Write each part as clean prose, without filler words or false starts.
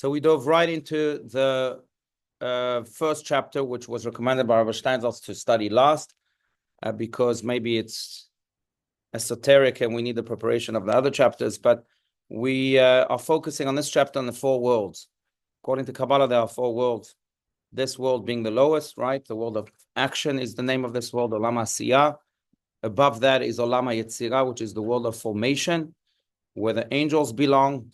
So we dove right into the first chapter, which was recommended by Rabbi Steinsaltz to study last, because maybe it's esoteric and we need the preparation of the other chapters. But we are focusing on this chapter on the four worlds. According to Kabbalah, there are four worlds. This world being the lowest, right? The world of action is the name of this world, Olam Asiyah. Above that is Olam HaYetzirah, which is the world of formation, where the angels belong,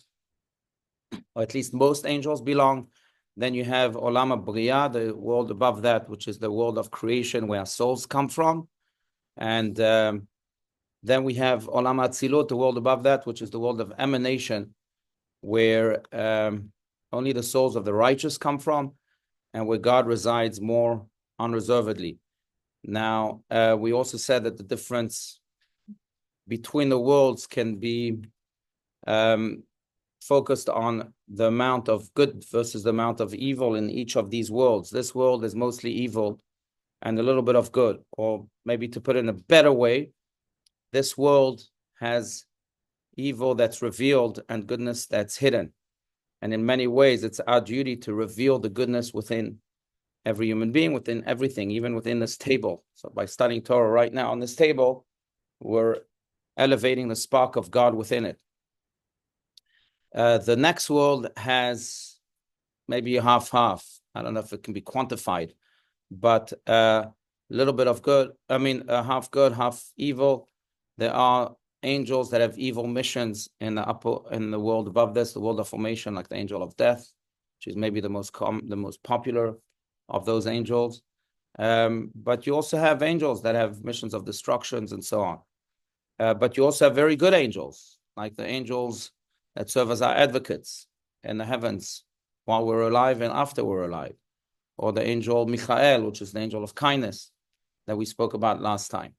or at least most angels belong. Then you have Olam HaBriyah, the world above that, which is the world of creation, where our souls come from. And then we have Olam HaTzilut, the world above that, which is the world of emanation, where only the souls of the righteous come from, and where God resides more unreservedly. Now, we also said that the difference between the worlds can be focused on the amount of good versus the amount of evil in each of these worlds. This world is mostly evil and a little bit of good, or maybe to put it in a better way, this world has evil that's revealed and goodness that's hidden. And in many ways, it's our duty to reveal the goodness within every human being, within everything, even within this table. So by studying Torah right now on this table, we're elevating the spark of God within it. The next world has maybe a half-half. I don't know if it can be quantified, but a little bit of good. I mean, half good, half evil. There are angels that have evil missions in the world above this, the world of formation, like the angel of death, which is maybe the most popular of those angels. But you also have angels that have missions of destructions and so on. But you also have very good angels, like the angels that serve as our advocates in the heavens while we're alive and after we're alive. Or the angel Michael, which is the angel of kindness that we spoke about last time.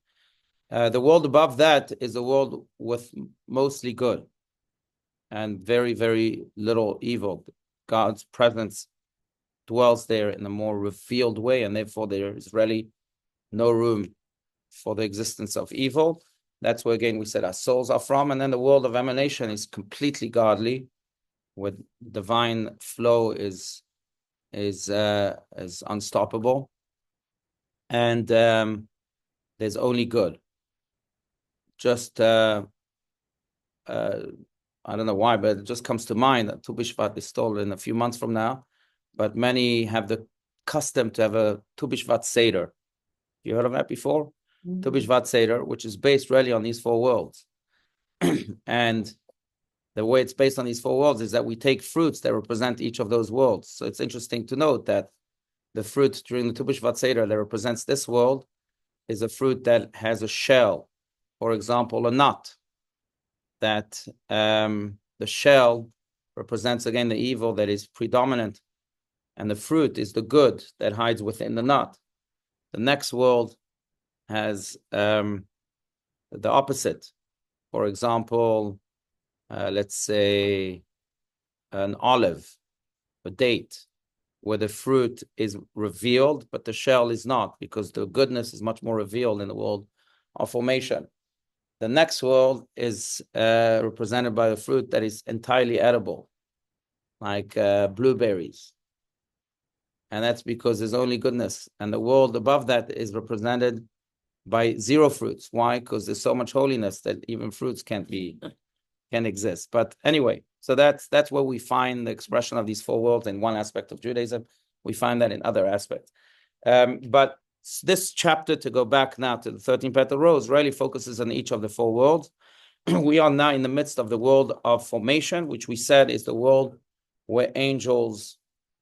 The world above that is a world with mostly good and very, very little evil. God's presence dwells there in a more revealed way, and therefore there is really no room for the existence of evil. That's where, again, we said our souls are from. And then the world of emanation is completely godly, where divine flow is unstoppable. And there's only good. Just, I don't know why, but it just comes to mind that Tu B'Shvat is still in a few months from now. But many have the custom to have a Tu B'Shvat Seder. You heard of that before? Mm-hmm. Tu B'Shvat Seder, which is based really on these four worlds. And the way it's based on these four worlds is that we take fruits that represent each of those worlds. So it's interesting to note that the fruit during the Tu B'Shvat Seder that represents this world is a fruit that has a shell. For example, a nut. That the shell represents, again, the evil that is predominant. And the fruit is the good that hides within the nut. The next world has the opposite. For example, let's say an olive, a date, where the fruit is revealed, but the shell is not, because the goodness is much more revealed in the world of formation. The next world is represented by a fruit that is entirely edible, like blueberries. And that's because there's only goodness. And the world above that is represented by zero fruits. Why? Because there's so much holiness that even fruits can't exist. But anyway, so that's where we find the expression of these four worlds in one aspect of Judaism. We find that in other aspects. But this chapter, to go back now to the 13 Petalled Rose, really focuses on each of the four worlds. We are now in the midst of the world of formation, which we said is the world where angels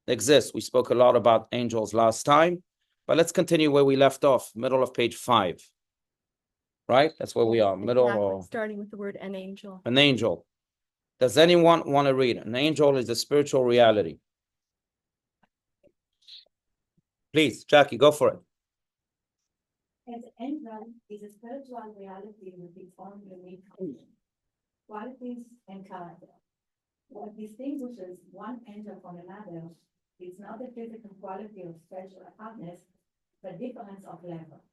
exist. We spoke a lot about angels last time, but let's continue where we left off, middle of page 5. Right? That's where we are, middle. Exactly. Or starting with the word an angel. An angel. Does anyone want to read? An angel is a spiritual reality. Please, Jackie, go for it. An angel is a spiritual reality with its own unique qualities and character. What distinguishes one angel from another is not the physical quality of special apartness, but difference of level.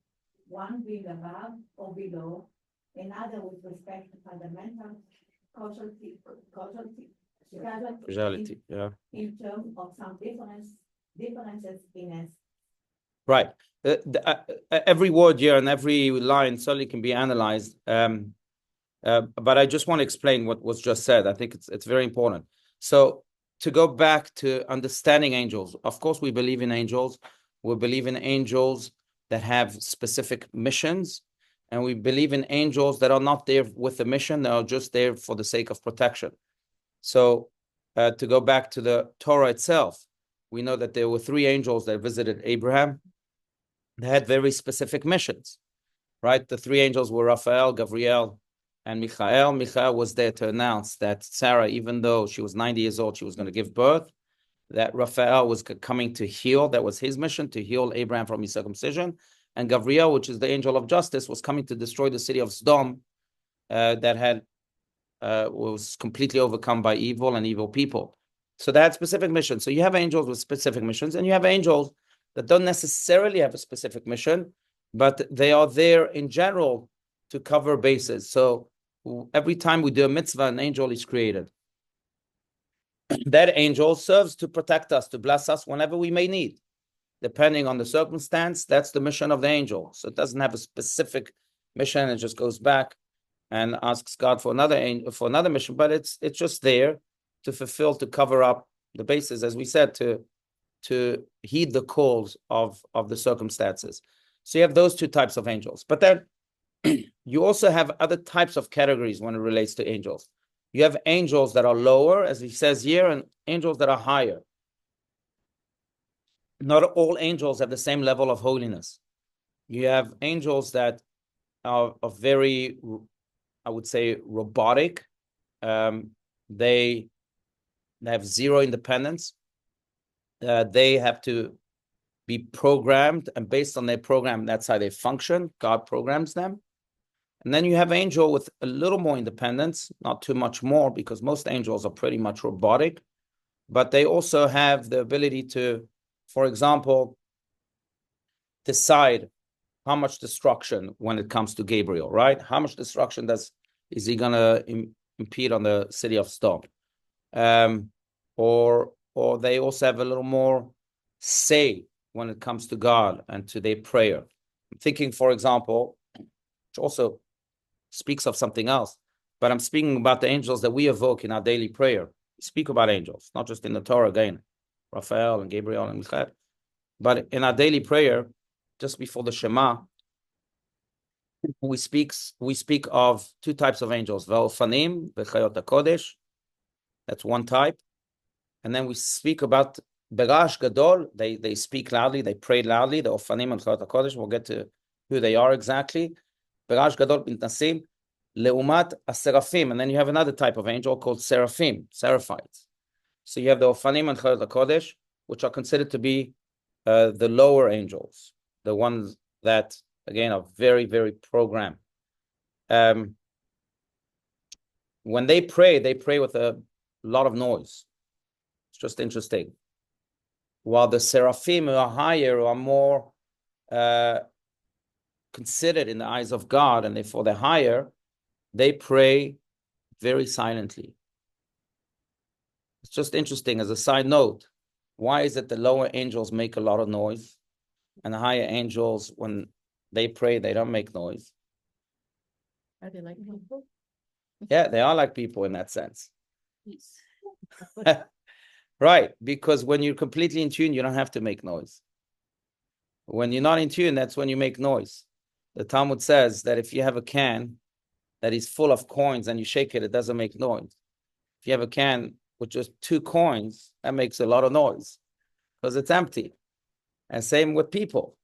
One being above or below, another with respect to fundamental cultural Reality, yeah. In terms of some differences in us. Right. Every word here and every line certainly can be analyzed. But I just want to explain what was just said. I think it's very important. So to go back to understanding angels, of course, we believe in angels. We believe in angels that have specific missions. And we believe in angels that are not there with a mission. They are just there for the sake of protection. So to go back to the Torah itself, we know that there were 3 angels that visited Abraham. They had very specific missions, right? The 3 angels were Raphael, Gabriel, and Michael. Michael was there to announce that Sarah, even though she was 90 years old, she was going to give birth, that Raphael was coming to heal. That was his mission, to heal Abraham from his circumcision. And Gabriel, which is the angel of justice, was coming to destroy the city of Sodom that was completely overcome by evil and evil people. So they had specific missions. So you have angels with specific missions, and you have angels that don't necessarily have a specific mission, but they are there in general to cover bases. So every time we do a mitzvah, an angel is created. That angel serves to protect us, to bless us whenever we may need. Depending on the circumstance, that's the mission of the angel. So it doesn't have a specific mission. It just goes back and asks God for another mission, but it's just there to fulfill, to cover up the bases, as we said, to heed the calls of the circumstances. So you have those 2 types of angels. But then you also have other types of categories when it relates to angels. You have angels that are lower, as he says here, and angels that are higher. Not all angels have the same level of holiness. You have angels that are very, I would say, robotic. They have zero independence. They have to be programmed, and based on their program, that's how they function. God programs them. And then you have angel with a little more independence, not too much more, because most angels are pretty much robotic, but they also have the ability to, for example, decide how much destruction when it comes to Gabriel, right? How much destruction is he going to impede on the city of Sodom? Or they also have a little more say when it comes to God and to their prayer. I'm thinking, for example, which also speaks of something else, but I'm speaking about the angels that we evoke in our daily prayer. We speak about angels, not just in the Torah again, Raphael and Gabriel and Michael, but in our daily prayer, just before the Shema, we speak of 2 types of angels, Va'ofanim, V'chayot HaKodesh. That's one type. And then we speak about Berash Gadol. They speak loudly, they pray loudly, the Ofanim and Chayot HaKodesh. We'll get to who they are exactly. Berash Gadol B'Nasim, Leumat HaSeraphim. And then you have another type of angel called Seraphim, Seraphites. So you have the Ofanim and Chayot HaKodesh, which are considered to be the lower angels, the ones that, again, are very, very programmed. When they pray with a lot of noise. It's just interesting. While the seraphim who are higher, who are more considered in the eyes of God, and therefore they're higher, they pray very silently. It's just interesting as a side note. Why is it the lower angels make a lot of noise and the higher angels, when they pray, they don't make noise? Are they like people? Yeah, they are like people in that sense. Yes. Right, because when you're completely in tune, you don't have to make noise. When you're not in tune, that's when you make noise. The Talmud says that if you have a can that is full of coins and you shake it, it doesn't make noise. If you have a can with just 2 coins, that makes a lot of noise because it's empty. And same with people.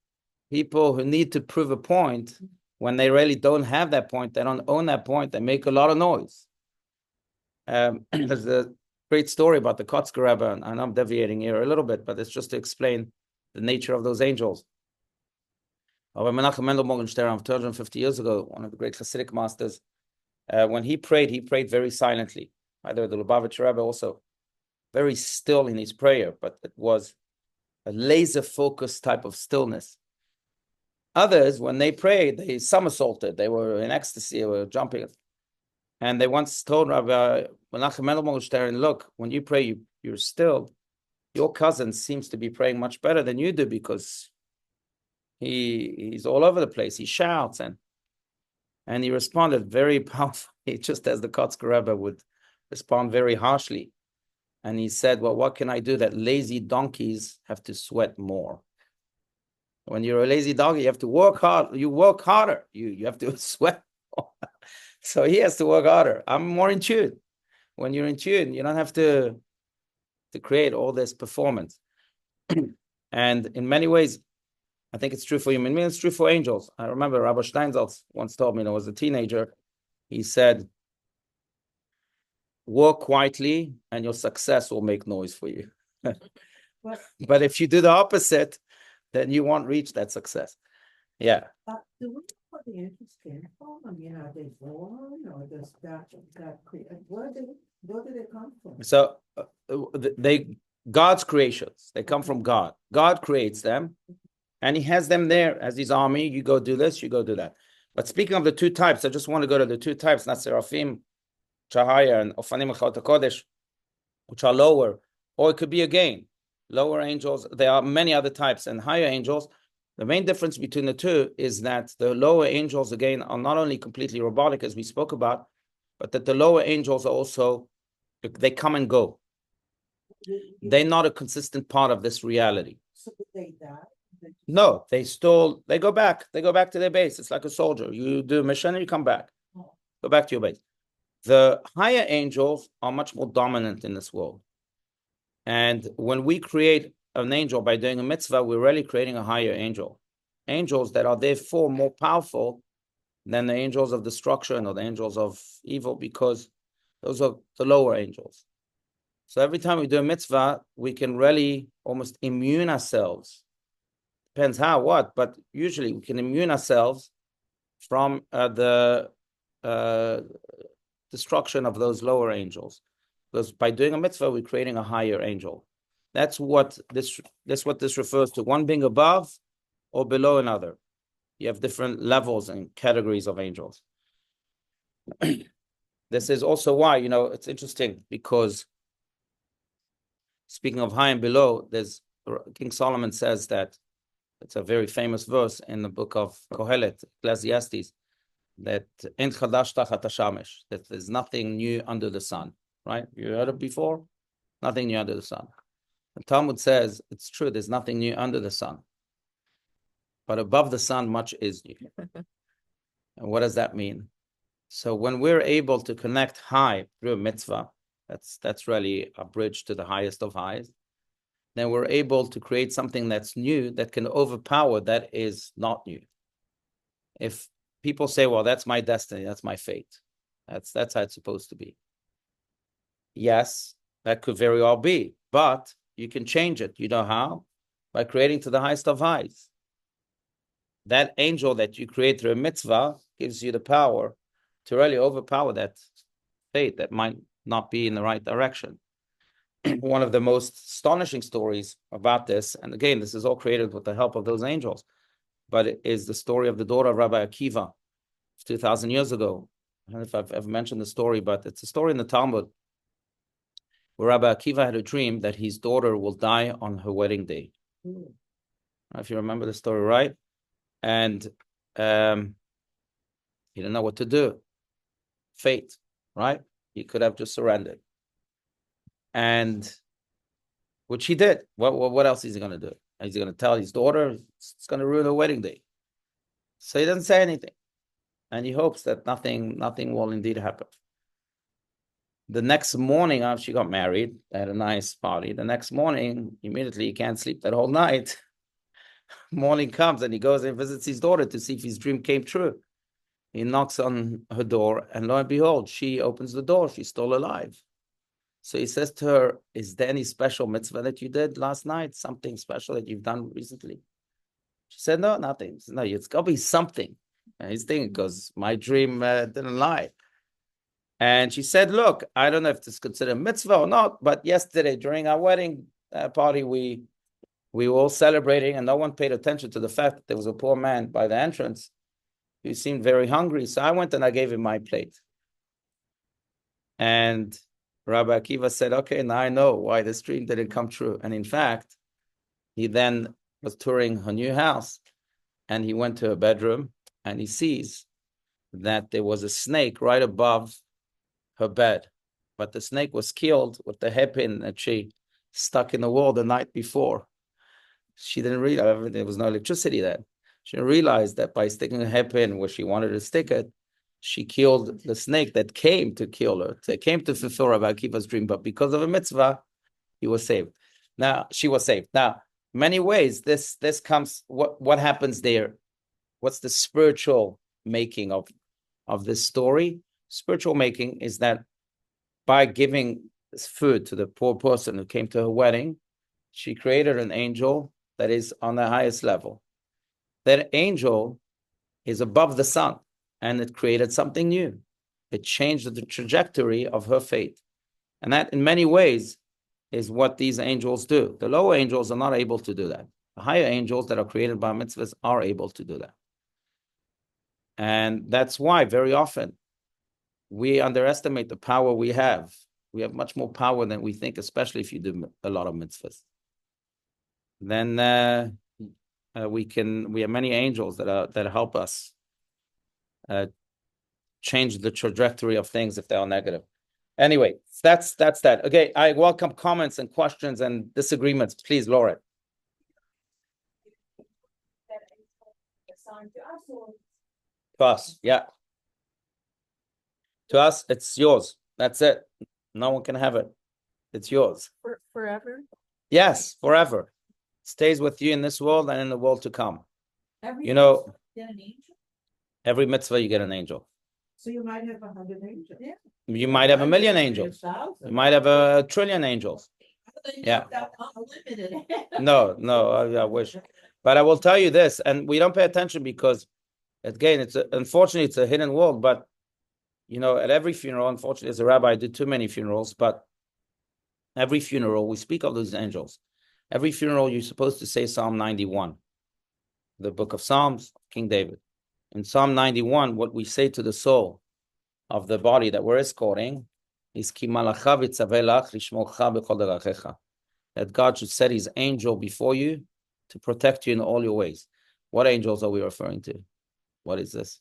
People who need to prove a point, when they really don't have that point, they don't own that point, they make a lot of noise. There's a great story about the Kotzker Rebbe, and I'm deviating here a little bit, but it's just to explain the nature of those angels. Rabbi Menachem Mendel Morgenstern, 250 years ago, one of the great Hasidic masters, when he prayed very silently. Either the Lubavitch Rebbe also very still in his prayer, but it was a laser-focused type of stillness. Others, when they prayed, they somersaulted. They were in ecstasy, they were jumping. And they once told Rabbi Menachem Mendel was staring, look, when you pray, you're still, your cousin seems to be praying much better than you do because he's all over the place. He shouts and he responded very powerfully, just as the Kotzker Rebbe would respond very harshly. And he said, well, what can I do that lazy donkeys have to sweat more? When you're a lazy donkey, you have to work hard. You work harder. You have to sweat more. So he has to work harder. I'm more in tune. When you're in tune, you don't have to create all this performance. And in many ways, I think it's true for human beings, it's true for angels. I remember Rabbi Steinsaltz once told me, when I was a teenager, he said, work quietly and your success will make noise for you. But if you do the opposite, then you won't reach that success. Yeah. Do we know where the angels came from? I mean, are they born or does God create? Where do they come from? So God's creations, they come from God. God creates them and he has them there as his army. You go do this, you go do that. But speaking of the two types, I just want to go to the two types, not Seraphim, Chahaya, and Ofanim Echot HaKodesh, which are lower, or it could be again, lower angels. There are many other types and higher angels. The main difference between the two is that the lower angels, again, are not only completely robotic, as we spoke about, but that the lower angels are also, they come and go. They're not a consistent part of this reality. So they die? No, they go back. They go back to their base. It's like a soldier. You do a mission and you come back. Go back to your base. The higher angels are much more dominant in this world. And when we create an angel by doing a mitzvah, we're really creating a higher angel. Angels that are therefore more powerful than the angels of destruction or the angels of evil, because those are the lower angels. So every time we do a mitzvah, we can really almost immune ourselves. Depends how, what, but usually we can immune ourselves from the destruction of those lower angels. Because by doing a mitzvah, we're creating a higher angel. That's what this refers to, one being above or below another. You have different levels and categories of angels. This is also why, it's interesting, because speaking of high and below, King Solomon says that, it's a very famous verse in the book of Kohelet, Ecclesiastes, that that there's nothing new under the sun, right? You heard it before? Nothing new under the sun. The Talmud says, it's true, there's nothing new under the sun. But above the sun, much is new. And what does that mean? So when we're able to connect high through a mitzvah, that's really a bridge to the highest of highs, then we're able to create something that's new that can overpower that is not new. If people say, well, that's my destiny, that's my fate, that's how it's supposed to be. Yes, that could very well be, but you can change it. You know how? By creating to the highest of highs. That angel that you create through a mitzvah gives you the power to really overpower that fate that might not be in the right direction. One of the most astonishing stories about this, and again, this is all created with the help of those angels, but it is the story of the daughter of Rabbi Akiva 2,000 years ago. I don't know if I've ever mentioned the story, but it's a story in the Talmud where Rabbi Akiva had a dream that his daughter will die on her wedding day. If you remember the story, right? And he didn't know what to do. Fate, right? He could have just surrendered. And which he did. What else is he going to do? Is he going to tell his daughter it's going to ruin her wedding day? So he doesn't say anything. And he hopes that nothing will indeed happen. The next morning, after she got married, they had a nice party. The next morning, immediately he can't sleep that whole night. Morning comes and he goes and visits his daughter to see if his dream came true. He knocks on her door and lo and behold, she opens the door. She's still alive. So he says to her, is there any special mitzvah that you did last night? Something special that you've done recently? She said, no, nothing. He said, no, it's got to be something. And he's thinking, because my dream didn't lie. And she said, look, I don't know if this is considered mitzvah or not, but yesterday during our wedding party, we were all celebrating and no one paid attention to the fact that there was a poor man by the entrance who seemed very hungry. So I went and I gave him my plate. And Rabbi Akiva said, okay, now I know why this dream didn't come true. And in fact, he then was touring her new house, and he went to her bedroom, and he sees that there was a snake right above her bed. But the snake was killed with the hairpin that she stuck in the wall the night before. She didn't realize there was no electricity then. She realized that by sticking a hairpin where she wanted to stick it, she killed the snake that came to kill her. They came to fulfill Rabbi Akiva's dream, but because of a mitzvah, he was saved. Now, she was saved. Now, many ways, this comes, what happens there? What's the spiritual making of this story? Spiritual making is that by giving food to the poor person who came to her wedding, she created an angel that is on the highest level. That angel is above the sun, and it created something new. It changed the trajectory of her fate. And that, in many ways, is what these angels do. The lower angels are not able to do that. The higher angels that are created by mitzvahs are able to do that. And that's why very often we underestimate the power we have. We have much more power than we think, especially if you do a lot of mitzvahs. Then we have many angels that help us change the trajectory of things if they are negative. Anyway, that's that. Okay, I welcome comments and questions and disagreements. Please, Laura. To us, yeah. To us, it's yours. That's it. No one can have it. It's yours. Forever? Yes, forever. It stays with you in this world and in the world to come. Every You know, mitzvah, get an angel? every mitzvah you get an angel. So you might have 100 angels. Yeah. You might have 1,000,000 angels. 100,000. You might have 1,000,000,000,000 angels. Yeah. Unlimited. No, I wish. But I will tell you this, and we don't pay attention because, again, unfortunately, it's a hidden world. But, you know, at every funeral, unfortunately, as a rabbi, I did too many funerals, but every funeral, we speak of those angels. Every funeral, you're supposed to say Psalm 91, the book of Psalms, King David. In Psalm 91, what we say to the soul of the body that we're escorting is Ki malacha v'tzavelach lishmocha b'chol derachecha. That God should set his angel before you to protect you in all your ways. What angels are we referring to? What is this?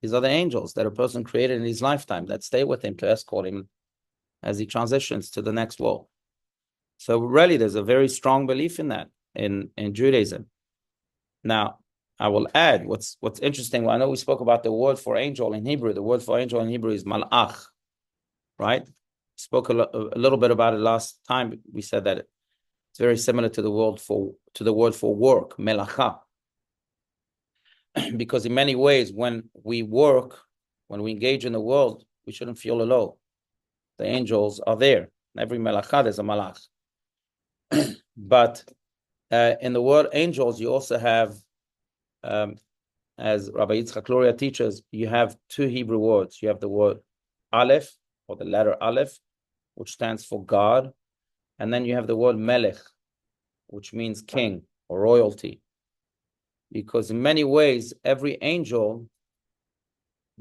These are the angels that a person created in his lifetime that stay with him to escort him as he transitions to the next world. So really, there's a very strong belief in that in Judaism. Now, I will add what's interesting. Well, I know we spoke about the word for angel in Hebrew. The word for angel in Hebrew is malach, right? Spoke a little bit about it last time. We said that it's very similar to the word for work, melacha. Because in many ways, when we work, when we engage in the world, we shouldn't feel alone. The angels are there. Every melacha is a malach. But in the word angels, you also have, as Rabbi Yitzchak Luria teaches, you have two Hebrew words. You have the word Aleph, or the letter Aleph, which stands for God. And then you have the word Melech, which means king or royalty. Because in many ways, every angel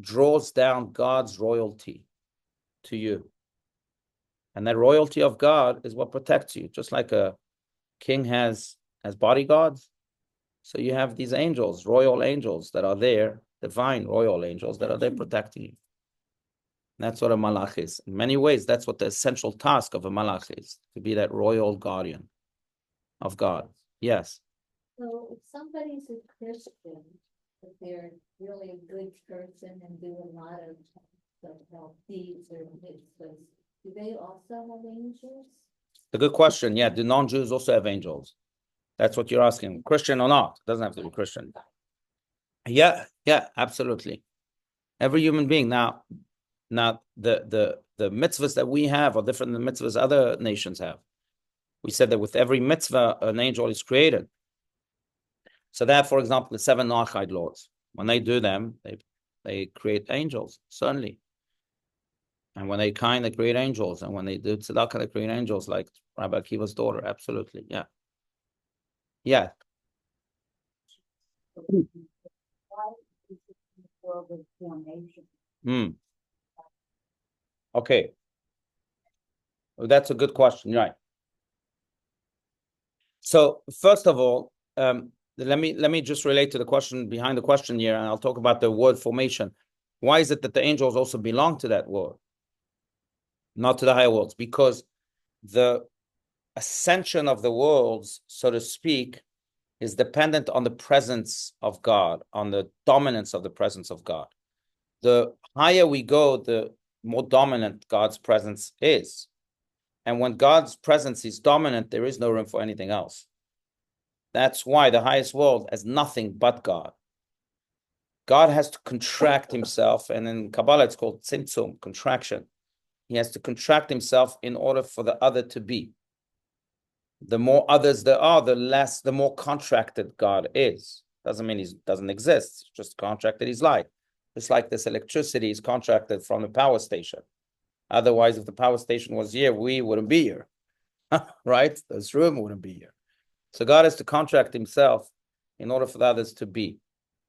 draws down God's royalty to you. And that royalty of God is what protects you, just like a king has bodyguards. So you have these angels, royal angels that are there, divine royal angels that are there protecting you. That's what a malach is. In many ways, that's what the essential task of a malach is, to be that royal guardian of God. Yes. So if somebody's a Christian, but they're really a good person and do a lot of deeds or mitzvahs, do they also have angels? A good question. Yeah. Do non-Jews also have angels? That's what you're asking. Christian or not? It doesn't have to be Christian. Yeah, absolutely. Every human being. Now the mitzvahs that we have are different than the mitzvahs other nations have. We said that with every mitzvah, an angel is created. So that, for example, the 7 Noachide laws, when they do them, they create angels, certainly. And when they they create angels. And when they do tzedakah, they create angels, like Rabbi Akiva's daughter. Absolutely, yeah. Yeah. Okay. That's a good question, right? So first of all, let me just relate to the question behind the question here, and I'll talk about the word formation. Why is it that the angels also belong to that world, not to the higher worlds? Because the ascension of the worlds, so to speak, is dependent on the presence of God, on the dominance of the presence of God. The higher we go, the more dominant God's presence is. And when God's presence is dominant, there is no room for anything else. That's why the highest world has nothing but God. God has to contract himself, and in Kabbalah it's called tzimtzum, contraction. He has to contract himself in order for the other to be. The more others there are, the more contracted God is. Doesn't mean he doesn't exist, it's just contracted his life. It's like this electricity is contracted from the power station. Otherwise, if the power station was here, we wouldn't be here, right? This room wouldn't be here. So God has to contract himself in order for the others to be.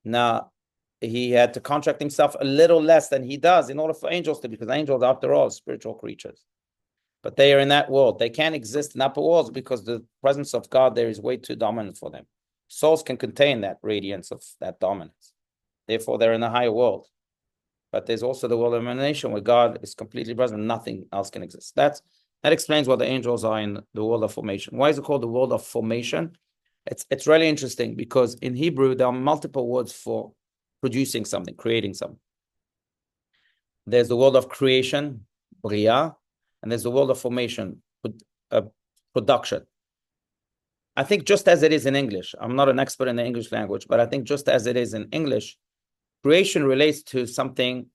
Now, he had to contract himself a little less than he does in order for angels to be, because angels, after all, are spiritual creatures. But they are in that world. They can't exist in upper worlds because the presence of God there is way too dominant for them. Souls can contain that radiance of that dominance. Therefore, they're in a higher world. But there's also the world of emanation where God is completely present, nothing else can exist. That explains why the angels are in the world of formation. Why is it called the world of formation? It's really interesting because in Hebrew, there are multiple words for producing something, creating something. There's the world of creation, bria, and there's the world of formation, production. I think just as it is in English, I'm not an expert in the English language, but I think just as it is in English, creation relates to something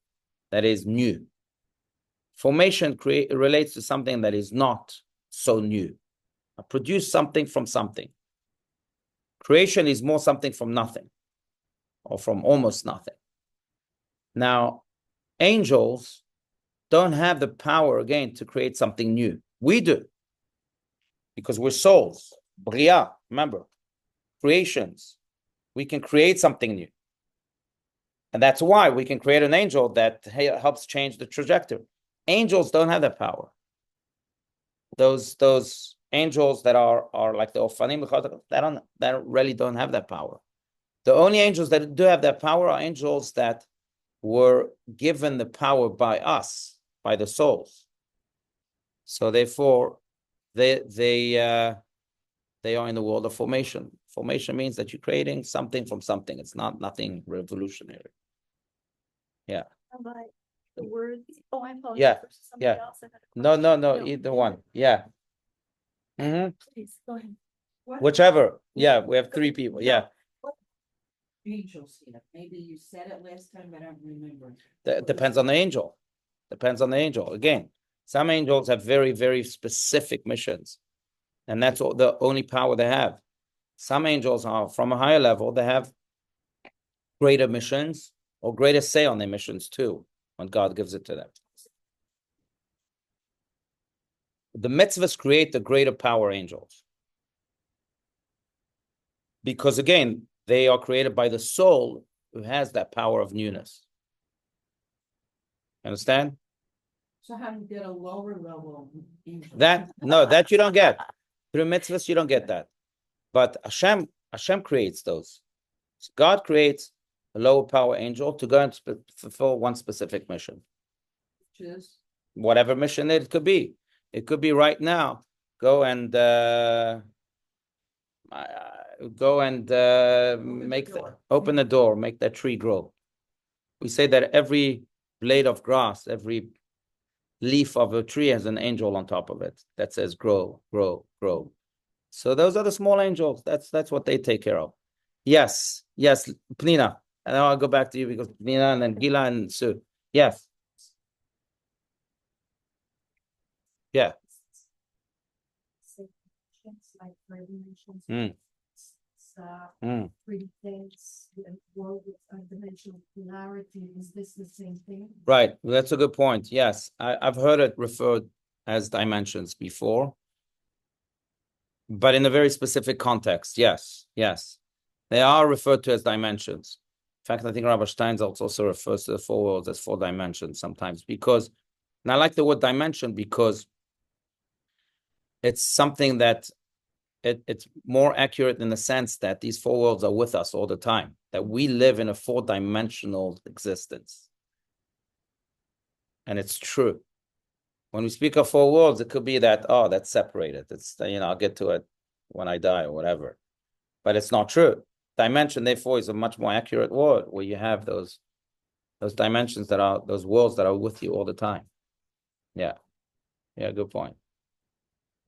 that is new. Formation relates to something that is not so new. I produce something from something. Creation is more something from nothing, or from almost nothing. Now, angels don't have the power, again, to create something new. We do, because we're souls. Bria, remember, creations. We can create something new. And that's why we can create an angel that helps change the trajectory. Angels don't have that power. Those angels that are like the Ofanim, that really don't have that power. The only angels that do have that power are angels that were given the power by us, by the souls. So therefore, they are in the world of formation. Formation means that you're creating something from something. It's nothing revolutionary. Yeah. About the words. Oh, I apologize. Yeah, Somebody yeah. else had a question. No, either one. Yeah. Please, go ahead. Whichever. Yeah, we have three people. Yeah. Angels here. Maybe you said it last time, but I don't remember. That depends on the angel. Depends on the angel. Again, some angels have very, very specific missions. And that's the only power they have. Some angels are from a higher level. They have greater missions or greater say on their missions too, when God gives it to them. The mitzvahs create the greater power angels. Because again, they are created by the soul who has that power of newness. Understand? So how do you get a lower level angel? That you don't get. Through mitzvahs, you don't get that. But Hashem creates those. So God creates a lower power angel to go and fulfill one specific mission. Which is? Whatever mission it could be. It could be right now, go and open the door, make that tree grow. We say that every blade of grass, every leaf of a tree has an angel on top of it that says grow, grow, grow. So those are the small angels. That's what they take care of. Yes, Pnina. And now I'll go back to you because Pnina and then Gila and Sue. Yes. Yeah. Like dimensions. Mm. Three things, and world with dimensional polarity. Is this the same thing? Right. That's a good point. Yes. I've heard it referred as dimensions before, but in a very specific context. Yes. They are referred to as dimensions. In fact, I think Rabbi Steinsaltz also refers to the four worlds as four dimensions sometimes, because, and I like the word dimension because it's something that it's more accurate in the sense that these four worlds are with us all the time, that we live in a four-dimensional existence. And it's true. When we speak of four worlds, it could be that, oh, that's separated. It's, I'll get to it when I die or whatever. But it's not true. Dimension, therefore, is a much more accurate word where you have those dimensions those worlds that are with you all the time. Yeah. Yeah, good point.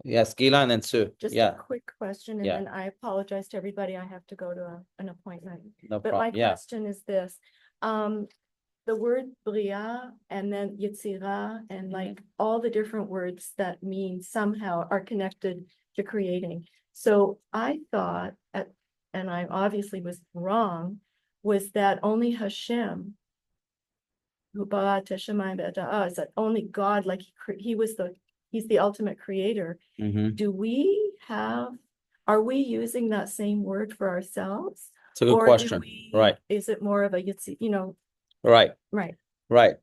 Yes, Gila and then Sue. Just Yeah, a quick question, and Yeah. then I apologize to everybody. I have to go to an appointment. no But my problem. Yeah. question is this, the word Bria and then Yetzirah and like all the different words that mean somehow are connected to creating. So I thought, and I obviously was wrong, was that only Hashem, who ba'at Hashemayim be'ada'ah, is that only God, like he's the ultimate creator. Mm-hmm. Are we using that same word for ourselves? It's a good question. Right. Is it more of a, Right. right? Right.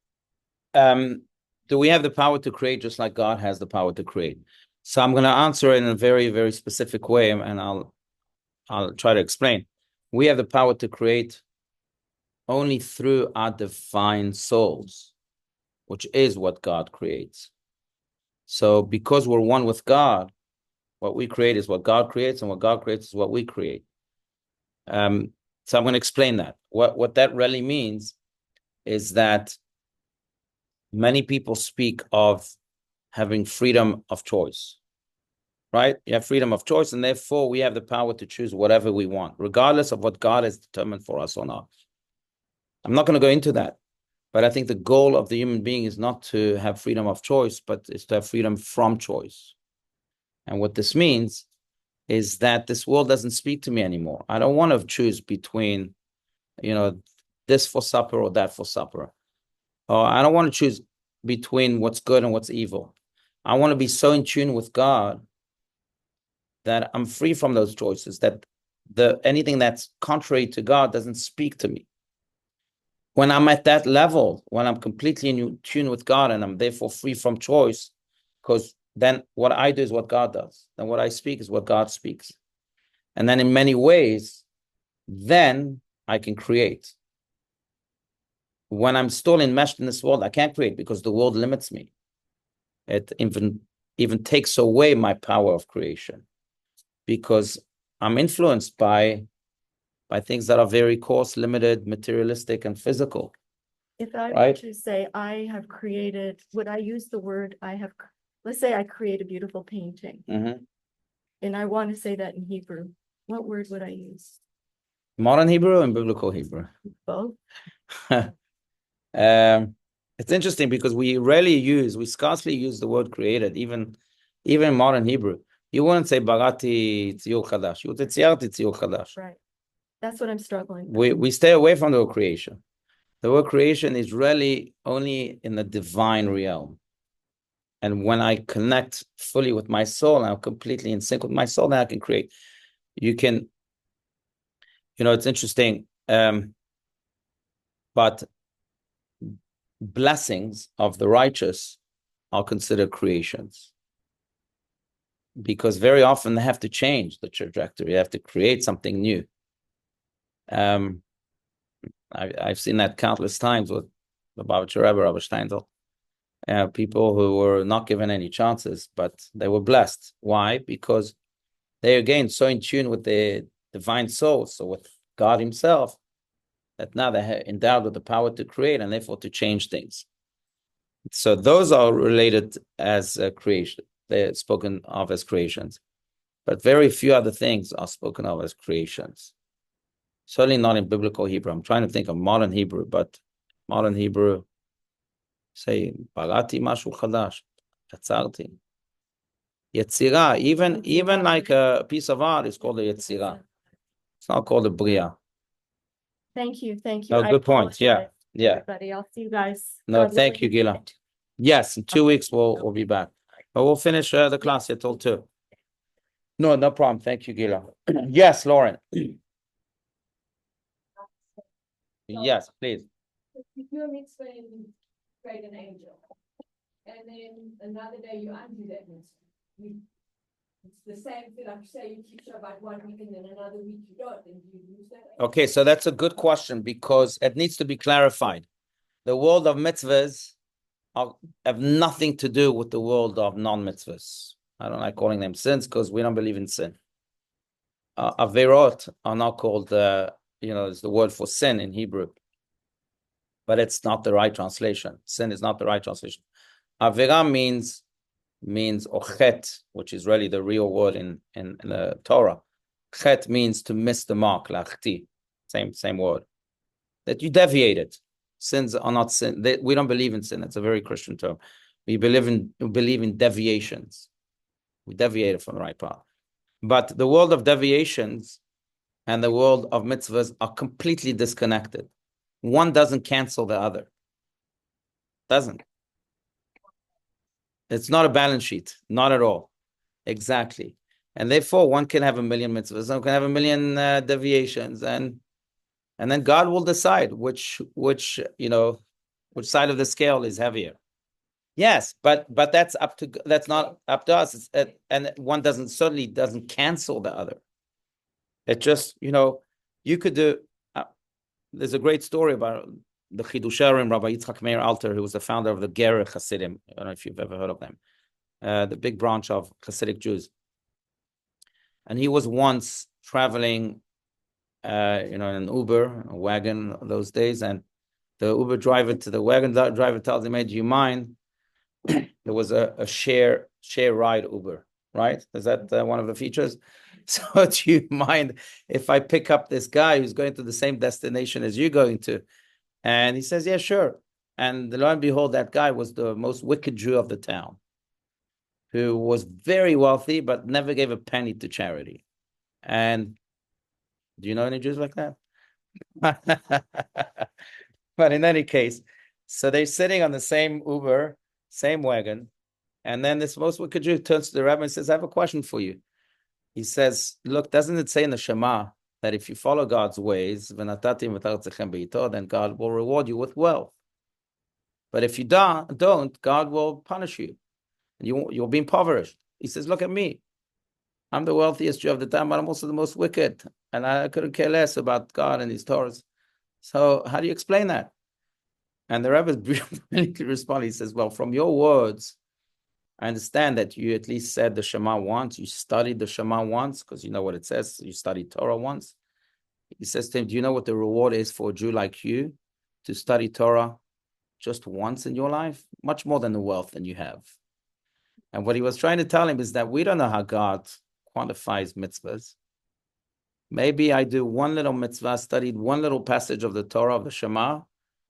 Do we have the power to create just like God has the power to create? So I'm going to answer it in a very, very specific way, and I'll try to explain. We have the power to create only through our divine souls, which is what God creates. So because we're one with God, what we create is what God creates, and what God creates is what we create. So I'm going to explain that. What that really means is that many people speak of having freedom of choice, right? You have freedom of choice, and therefore we have the power to choose whatever we want, regardless of what God has determined for us or not. I'm not going to go into that, but I think the goal of the human being is not to have freedom of choice, but it's to have freedom from choice. And what this means is that this world doesn't speak to me anymore. I don't want to choose between, this for supper or that for supper. Or I don't want to choose between what's good and what's evil. I want to be so in tune with God that I'm free from those choices, that anything that's contrary to God doesn't speak to me. When I'm at that level, when I'm completely in tune with God and I'm therefore free from choice, because then what I do is what God does. Then what I speak is what God speaks. And then in many ways, then I can create. When I'm still enmeshed in this world, I can't create because the world limits me. It even takes away my power of creation because I'm influenced by things that are very coarse, limited, materialistic, and physical. If I were Right. to say I have created, would I use the word let's say I create a beautiful painting Mm-hmm. and I want to say that in Hebrew, what word would I use? Modern Hebrew and biblical Hebrew. Both? It's interesting because we scarcely use the word created, even in modern Hebrew. You wouldn't say barati tziyur chadash. You would say tziyarti tziyur chadash. Right. That's what I'm struggling with. We stay away from the word creation. The word creation is really only in the divine realm. And when I connect fully with my soul, and I'm completely in sync with my soul, then I can create. You can, it's interesting, but blessings of the righteous are considered creations. Because very often they have to change the trajectory. They have to create something new. I've seen that countless times with the Rabbi Steinsaltz. People who were not given any chances, but they were blessed. Why? Because they again so in tune with the divine soul, so with God Himself, that now they're endowed with the power to create and therefore to change things. So those are related as creation. They're spoken of as creations, but very few other things are spoken of as creations. Certainly not in biblical Hebrew. I'm trying to think of modern Hebrew, but modern Hebrew, say, barati mashu chadash, yatzarti. Yetzirah, even like a piece of art is called a yetzirah. It's not called a bria. Thank you. No, good point. Yeah. Everybody, I'll see you guys. No, God thank you, willing. Gila. Yes, in 2 weeks we'll be back. But we'll finish the class here till 2. No problem. Thank you, Gila. Yes, Lauren. Yes, please. If you're a mitzvah and you create an angel, and then another day you undo that mitzvah, you It's the same thing, like say you keep Shabbat 1 week and then another week you don't, and you lose that. Okay, so that's a good question because it needs to be clarified. The world of mitzvahs have nothing to do with the world of non-mitzvahs. I don't like calling them sins because we don't believe in sin. Averot are not called, it's the word for sin in Hebrew, but it's not the right translation. Sin is not the right translation. Avera means ochet, which is really the real word in the Torah. Chet means to miss the mark, lachti, same word. That you deviated. Sins are not sin. We don't believe in sin. It's a very Christian term. We believe in deviations. We deviated from the right path. But the world of deviations and the world of mitzvahs are completely disconnected. One doesn't cancel the other. Doesn't. It's not a balance sheet. Not at all. Exactly. And therefore, one can have a million mitzvahs, one can have a million deviations, and then God will decide which side of the scale is heavier. Yes, but that's not up to us. And one certainly doesn't cancel the other. It just, you could do. There's a great story about the Chidusharim, Rabbi Yitzchak Meir Alter, who was the founder of the Gerer Hasidim. I don't know if you've ever heard of them. The big branch of Hasidic Jews. And he was once traveling, in an Uber, a wagon those days, and the Uber driver to the wagon driver tells him, "Hey, do you mind?" There was a share ride Uber, right? Is that one of the features? So do you mind if I pick up this guy who's going to the same destination as you're going to? And he says, yeah, sure. And lo and behold, that guy was the most wicked Jew of the town, who was very wealthy, but never gave a penny to charity. And do you know any Jews like that? But in any case, so they're sitting on the same Uber, same wagon. And then this most wicked Jew turns to the rabbi and says, I have a question for you. He says, look, doesn't it say in the Shema that if you follow God's ways, then God will reward you with wealth? But if you don't, God will punish you. And you'll be impoverished. He says, look at me. I'm the wealthiest Jew of the time, but I'm also the most wicked. And I couldn't care less about God and his Torahs. So how do you explain that? And the rabbi brilliantly responded. He says, well, from your words, I understand that you at least said the Shema once. You studied the Shema once, because you know what it says. You studied Torah once. He says to him, do you know what the reward is for a Jew like you to study Torah just once in your life? Much more than the wealth that you have. And what he was trying to tell him is that we don't know how God quantifies mitzvahs. Maybe I do one little mitzvah, studied one little passage of the Torah, of the Shema,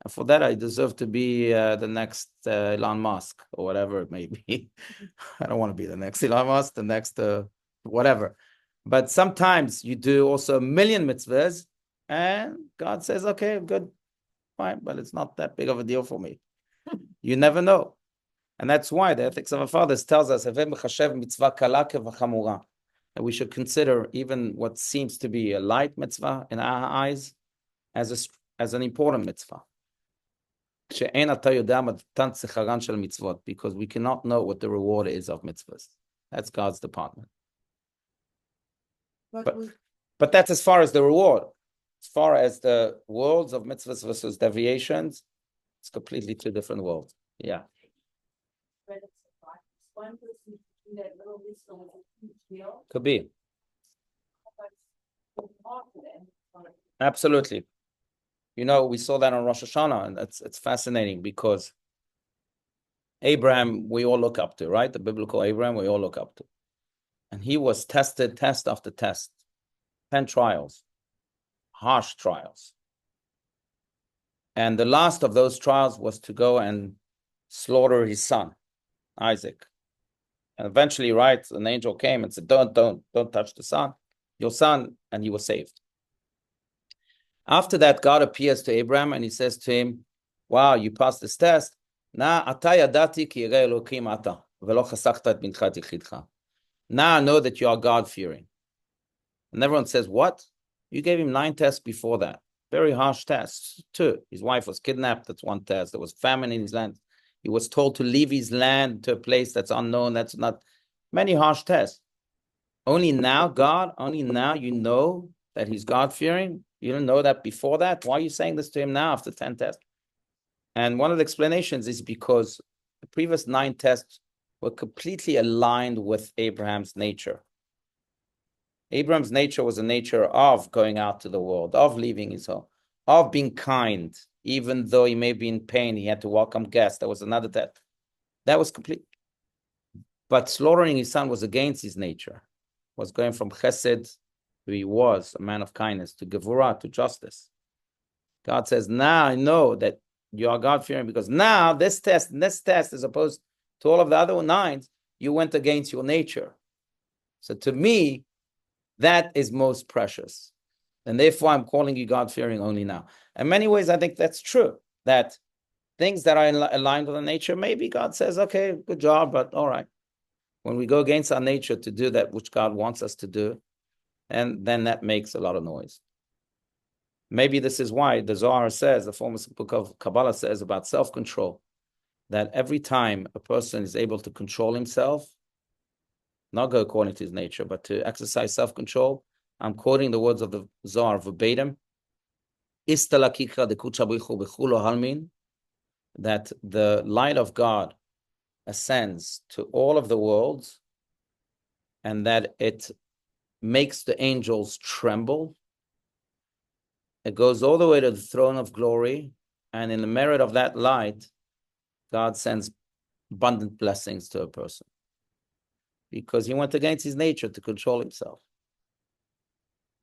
and for that I deserve to be the next Elon Musk, or whatever it may be. I don't want to be the next Elon Musk, the next whatever. But sometimes you do also a million mitzvahs, and God says, okay, good, fine, but it's not that big of a deal for me. You never know. And that's why the Ethics of Our Fathers tells us that we should consider even what seems to be a light mitzvah in our eyes as an important mitzvah. Because we cannot know what the reward is of mitzvahs. That's God's department. But that's as far as the reward. As far as the worlds of mitzvahs versus deviations, it's completely two different worlds. Yeah. One person do that little wisdom with a huge deal. Could be. Absolutely. We saw that on Rosh Hashanah, and it's fascinating because Abraham, we all look up to, right? The biblical Abraham, we all look up to. And he was tested, test after test, 10 trials, harsh trials. And the last of those trials was to go and slaughter his son, Isaac. And eventually, right, an angel came and said, don't touch the son, your son, and he was saved. After that, God appears to Abraham and he says to him, wow, you passed this test. Now I know that you are God-fearing. And everyone says, what? You gave him 9 tests before that. Very harsh tests, too. His wife was kidnapped. That's one test. There was famine in his land. He was told to leave his land to a place that's unknown. That's not many harsh tests. Only now, God, only now you know that he's God-fearing. You didn't know that before that. Why are you saying this to him now after 10 tests? And one of the explanations is because the previous 9 tests were completely aligned with Abraham's nature. Abraham's nature was a nature of going out to the world, of leaving his home, of being kind, even though he may be in pain, he had to welcome guests. That was another test. That was complete. But slaughtering his son was against his nature, was going from chesed, who he was, a man of kindness, to gevurah, to justice. God says, now I know that you are God-fearing because now this test, as opposed to all of the other 9s, you went against your nature. So to me, that is most precious. And therefore, I'm calling you God-fearing only now. In many ways, I think that's true, that things that are aligned with our nature, maybe God says, okay, good job, but all right. When we go against our nature to do that which God wants us to do, and then that makes a lot of noise. Maybe this is why the Zohar says, the famous book of Kabbalah says about self-control, that every time a person is able to control himself, not go according to his nature, but to exercise self-control, I'm quoting the words of the Zohar verbatim, that the light of God ascends to all of the worlds and that it makes the angels tremble. It goes all the way to the throne of glory, and in the merit of that light, God sends abundant blessings to a person because he went against his nature to control himself.